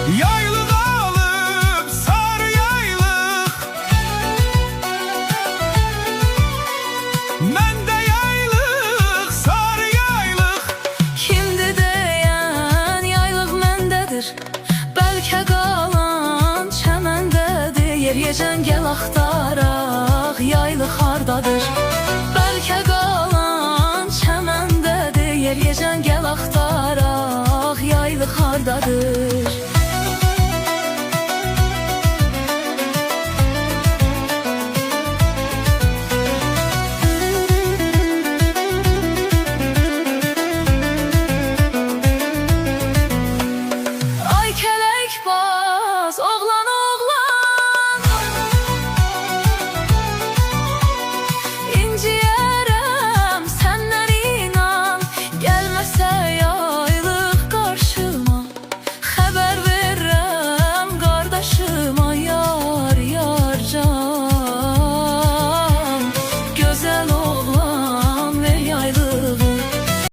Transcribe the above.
Yaylıq alıb sarı yaylıq, məndə yaylıq sarı yaylıq. Kimdi deyən yaylıq məndədir, bəlkə qalan çəməndədir. Yeriyəcən gəl axtaraq, yaylıq hardadır? Bəlkə qalan çəməndədir. Yeriyəcən gəl axtaraq, yaylıq hardadır?